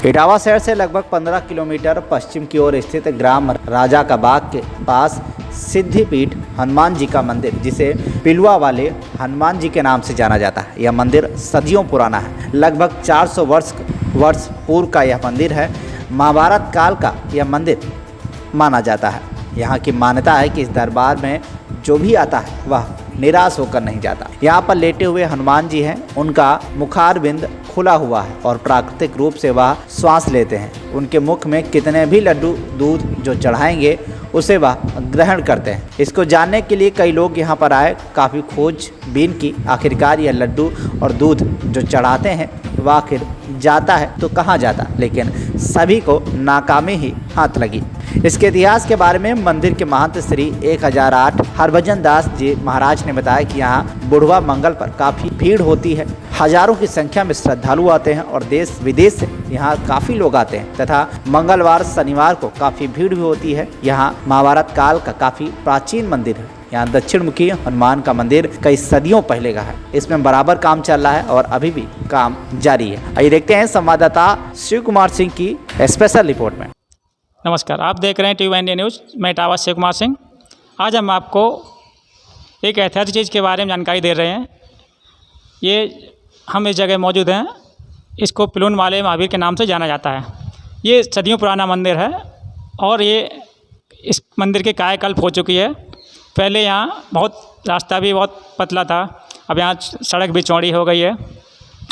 इटावा शहर से लगभग 15 किलोमीटर पश्चिम की ओर स्थित ग्राम राजा का बाग के पास सिद्धिपीठ हनुमान जी का मंदिर, जिसे पिलुआ वाले हनुमान जी के नाम से जाना जाता है। यह मंदिर सदियों पुराना है। लगभग 400 वर्ष पूर्व का यह मंदिर है। महाभारत काल का यह मंदिर माना जाता है। यहाँ की मान्यता है कि इस दरबार में जो भी आता है वह निराश होकर नहीं जाता। यहाँ पर लेटे हुए हनुमान जी हैं। उनका मुखारबिंद खुला हुआ है और प्राकृतिक रूप से वह श्वास लेते हैं। उनके मुख में कितने भी लड्डू दूध जो चढ़ाएंगे उसे वह ग्रहण करते हैं। इसको जानने के लिए कई लोग यहाँ पर आए, काफ़ी खोजबीन की। आखिरकार यह लड्डू और दूध जो चढ़ाते हैं वह आखिर जाता है तो कहाँ जाता, लेकिन सभी को नाकामी ही हाथ लगी। इसके इतिहास के बारे में मंदिर के महंत श्री 1008 हरभजन दास जी महाराज ने बताया कि यहाँ बुढ़वा मंगल पर काफ़ी भीड़ होती है। हजारों की संख्या में श्रद्धालु आते हैं और देश विदेश से यहाँ काफ़ी लोग आते हैं तथा मंगलवार शनिवार को काफ़ी भीड़ भी होती है। यहाँ महाभारत काल का काफ़ी प्राचीन मंदिर है। यहाँ दक्षिण मुखी हनुमान का मंदिर कई सदियों पहले का है। इसमें बराबर काम चल रहा है और अभी भी काम जारी है। आइए देखते हैं संवाददाता शिव कुमार सिंह की स्पेशल रिपोर्ट में। नमस्कार, आप देख रहे हैं टीवी इंडिया न्यूज़। मैं इटावा शिव कुमार सिंह। आज हम आपको एक ऐतिहासिक चीज़ के बारे में जानकारी दे रहे हैं। ये हम इस जगह मौजूद हैं। इसको पिलुन वाले महावीर के नाम से जाना जाता है। ये सदियों पुराना मंदिर है और ये इस मंदिर की कायाकल्प हो चुकी है। पहले यहाँ रास्ता भी बहुत पतला था, अब यहाँ सड़क भी चौड़ी हो गई है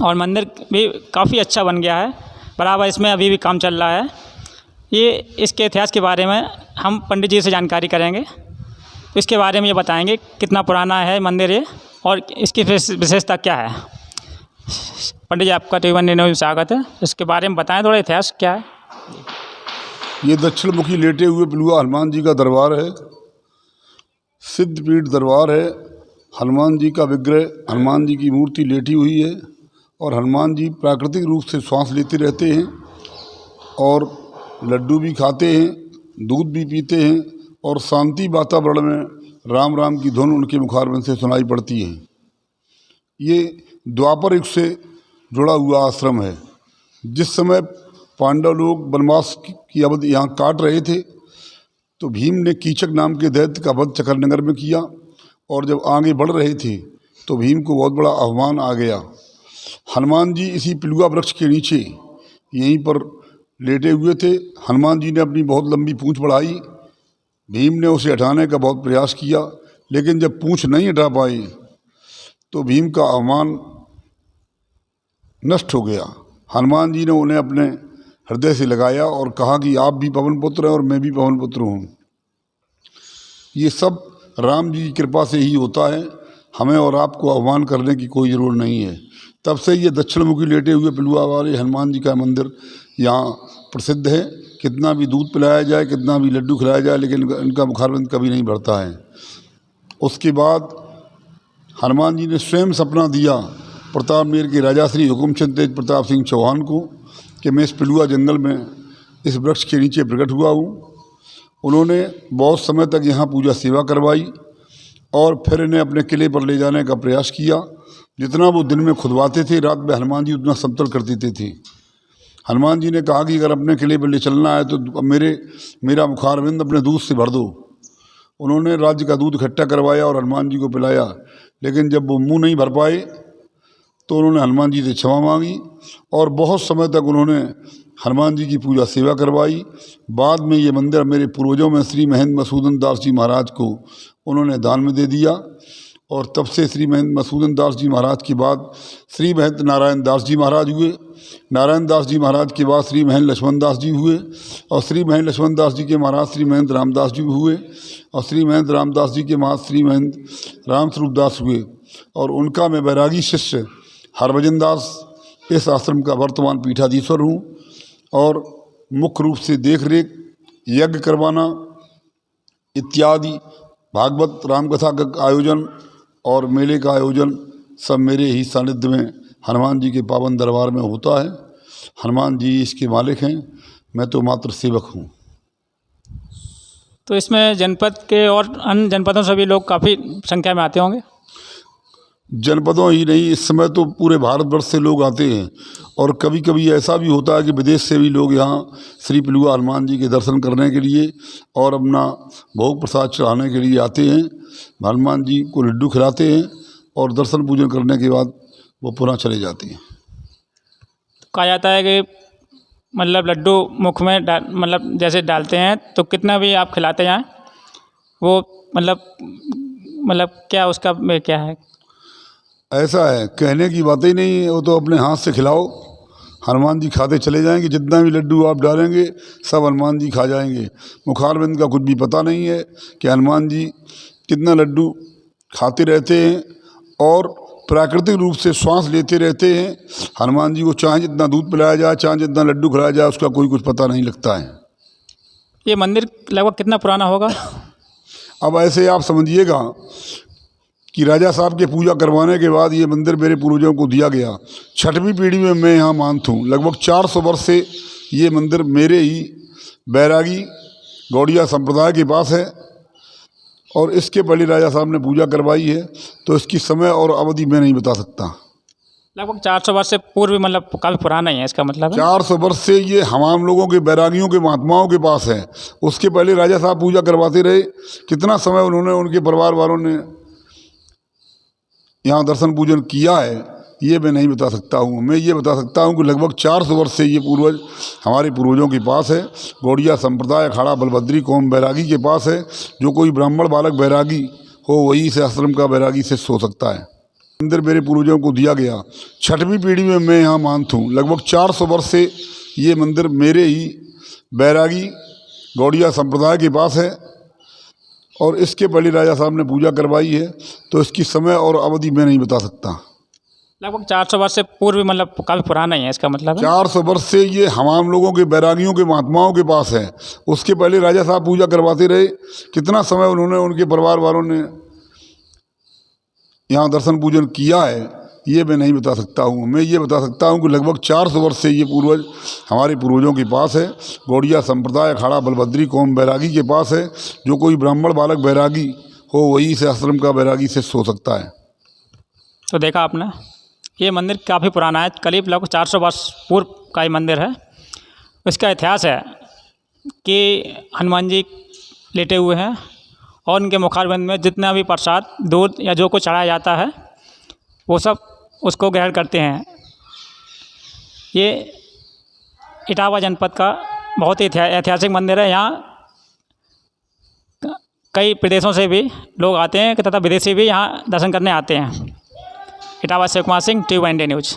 और मंदिर भी काफ़ी अच्छा बन गया है। बराबर इसमें अभी भी काम चल रहा है। ये इसके इतिहास के बारे में हम पंडित जी से जानकारी करेंगे। इसके बारे में ये बताएंगे कितना पुराना है मंदिर ये और इसकी विशेषता क्या है। पंडित जी, आपका टीवी इंडिया न्यूज़ में स्वागत है। इसके बारे में बताएं, थोड़ा इतिहास क्या है। ये दक्षिण मुखी लेटे हुए पिलुआ हनुमान जी का दरबार है। सिद्धपीठ दरबार है। हनुमान जी का विग्रह, हनुमान जी की मूर्ति लेटी हुई है और हनुमान जी प्राकृतिक रूप से श्वास लेते रहते हैं और लड्डू भी खाते हैं, दूध भी पीते हैं और शांति वातावरण में राम राम की धुन उनके मुखारबिंद से सुनाई पड़ती है। ये द्वापर युग से जुड़ा हुआ आश्रम है। जिस समय पांडव लोग वनवास की अवधि यहाँ काट रहे थे तो भीम ने कीचक नाम के दैत्य का वध चकरनगर में किया और जब आगे बढ़ रहे थे तो भीम को बहुत बड़ा अवमान आ गया। हनुमान जी इसी पिलुआ वृक्ष के नीचे यहीं पर लेटे हुए थे। हनुमान जी ने अपनी बहुत लंबी पूंछ बढ़ाई। भीम ने उसे हटाने का बहुत प्रयास किया, लेकिन जब पूंछ नहीं हटा पाए तो भीम का अवमान नष्ट हो गया। हनुमान जी ने उन्हें अपने हृदय से लगाया और कहा कि आप भी पवन पुत्र हैं और मैं भी पवन पुत्र हूँ। ये सब राम जी की कृपा से ही होता है। हमें और आपको अवमान करने की कोई ज़रूरत नहीं है। तब से ये दक्षिण मुखी लेटे हुए पिलुआ वाले हनुमान जी का मंदिर यहाँ प्रसिद्ध है। कितना भी दूध पिलाया जाए, कितना भी लड्डू खिलाया जाए, लेकिन इनका मुखारबिंद कभी नहीं भरता है। उसके बाद हनुमान जी ने स्वयं सपना दिया प्रतापनेर के राजा श्री हुकुमचंद तेज प्रताप सिंह चौहान को कि मैं इस पिलुआ जंगल में इस वृक्ष के नीचे प्रकट हुआ हूँ। उन्होंने बहुत समय तक यहाँ पूजा सेवा करवाई और फिर इन्हें अपने किले पर ले जाने का प्रयास किया। जितना वो दिन में खुदवाते थे, रात में हनुमान जी उतना समतल कर देते थे। हनुमान जी ने कहा कि अगर अपने किले पर ले चलना है तो मेरा मुखारबिंद अपने दूध से भर दो। उन्होंने राज्य का दूध इकट्ठा करवाया और हनुमान जी को पिलाया, लेकिन जब वो मुंह नहीं भर पाए तो उन्होंने हनुमान जी से क्षमा मांगी और बहुत समय तक उन्होंने हनुमान जी की पूजा सेवा करवाई। बाद में ये मंदिर मेरे पूर्वजों में श्री महेंद्र मधुसूदन दास जी महाराज को उन्होंने दान में दे दिया और तब से श्री महेंद्र मधुसूदन दास जी महाराज के बाद श्री महेंद्र नारायण दास जी महाराज हुए। नारायण दास जी महाराज के बाद श्री महेंद्र लक्ष्मण दास जी हुए और श्री महेंद्र लक्ष्मण दास जी के महाराज श्री महेंद्र रामदास जी हुए और श्री महेंद्र रामदास जी के महाराज श्री महेंद्र रामस्वरूप दास हुए और उनका मैं बैरागी शिष्य हरभजन दास इस आश्रम का वर्तमान पीठाधीश्वर हूँ और मुख्य रूप से देख रेख, यज्ञ करवाना इत्यादि, भागवत रामकथा का आयोजन और मेले का आयोजन सब मेरे ही सानिध्य में हनुमान जी के पावन दरबार में होता है। हनुमान जी इसके मालिक हैं, मैं तो मात्र सेवक हूँ। तो इसमें जनपद के और अन्य जनपदों से भी लोग काफ़ी संख्या में आते होंगे। जनपदों ही नहीं, इस समय तो पूरे भारतवर्ष से लोग आते हैं। और कभी कभी ऐसा भी होता है कि विदेश से भी लोग यहाँ श्री पिलुआ हनुमान जी के दर्शन करने के लिए और अपना भोग प्रसाद चढ़ाने के लिए आते हैं। हनुमान जी को लड्डू खिलाते हैं और दर्शन पूजन करने के बाद वो पुनः चले जाते हैं। कहा जाता है कि मतलब लड्डू मुख में मतलब जैसे डालते हैं तो कितना भी आप खिलाते जाएं वो मतलब क्या उसका क्या है? ऐसा है, कहने की बात ही नहीं है, वो तो अपने हाथ से खिलाओ, हनुमान जी खाते चले जाएंगे। जितना भी लड्डू आप डालेंगे सब हनुमान जी खा जाएंगे। मुखारबिंद का कुछ भी पता नहीं है कि हनुमान जी कितना लड्डू खाते रहते हैं और प्राकृतिक रूप से श्वास लेते रहते हैं। हनुमान जी को चाहे जितना दूध पिलाया जाए, चाहे जितना लड्डू खिलाया जाए, उसका कोई कुछ पता नहीं लगता है। ये मंदिर लगभग कितना पुराना होगा? अब ऐसे आप समझिएगा कि राजा साहब के पूजा करवाने के बाद ये मंदिर मेरे पूर्वजों को दिया गया। 6वीं पीढ़ी में मैं यहाँ मानत हूँ। लगभग 400 वर्ष से ये मंदिर मेरे ही बैरागी गौड़िया संप्रदाय के पास है और इसके पहले राजा साहब ने पूजा करवाई है, तो इसकी समय और अवधि मैं नहीं बता सकता। लगभग 400 वर्ष से पूर्व मतलब काफ़ी पुराना ही है इसका मतलब है। 400 वर्ष से ये हम लोगों के बैरागियों के महात्माओं के पास है। उसके पहले राजा साहब पूजा करवाते रहे। कितना समय उन्होंने, उनके परिवार वालों ने यहाँ दर्शन पूजन किया है ये मैं नहीं बता सकता हूँ। मैं ये बता सकता हूँ कि लगभग 400 वर्ष से ये पूर्वज हमारे पूर्वजों के पास है। गौड़िया संप्रदाय अखाड़ा बलभद्री कौम बैरागी के पास है। जो कोई ब्राह्मण बालक बैरागी हो वही इस आश्रम का बैरागी शिष्य हो सकता है। मंदिर मेरे पूर्वजों को दिया गया। 6वीं पीढ़ी में मैं यहाँ मानत हूँ। लगभग 400 वर्ष से ये मंदिर मेरे ही बैरागी गौड़िया संप्रदाय के पास है और इसके पहले राजा साहब ने पूजा करवाई है, तो इसकी समय और अवधि मैं नहीं बता सकता। लगभग 400 वर्ष से पूर्व मतलब काफ़ी पुराना ही है इसका मतलब है। 400 वर्ष से ये हम लोगों के बैरागियों के महात्माओं के पास है। उसके पहले राजा साहब पूजा करवाते रहे। कितना समय उन्होंने, उनके परिवार वालों ने यहाँ दर्शन पूजन किया है ये मैं नहीं बता सकता हूँ। मैं ये बता सकता हूँ कि लगभग 400 वर्ष से ये पूर्वज हमारे पूर्वजों के पास है। गौड़िया संप्रदाय अखाड़ा बलभद्री कौम बैरागी के पास है। जो कोई ब्राह्मण बालक बैरागी हो वही इस आश्रम का बैरागी शिष्य हो सकता है। तो देखा आपने, ये मंदिर काफ़ी पुराना है, करीब लगभग 400 वर्ष पूर्व का ये मंदिर है। इसका इतिहास है कि हनुमान जी लेटे हुए हैं और उनके मुखारबिंद में जितना भी प्रसाद, दूध या जो कुछ चढ़ाया जाता है वो सब उसको ग्रहण करते हैं। ये इटावा जनपद का बहुत ही ऐतिहासिक मंदिर है। यहाँ कई प्रदेशों से भी लोग आते हैं तथा विदेशी भी यहाँ दर्शन करने आते हैं। इटावा से Kumar Singh, TU India news.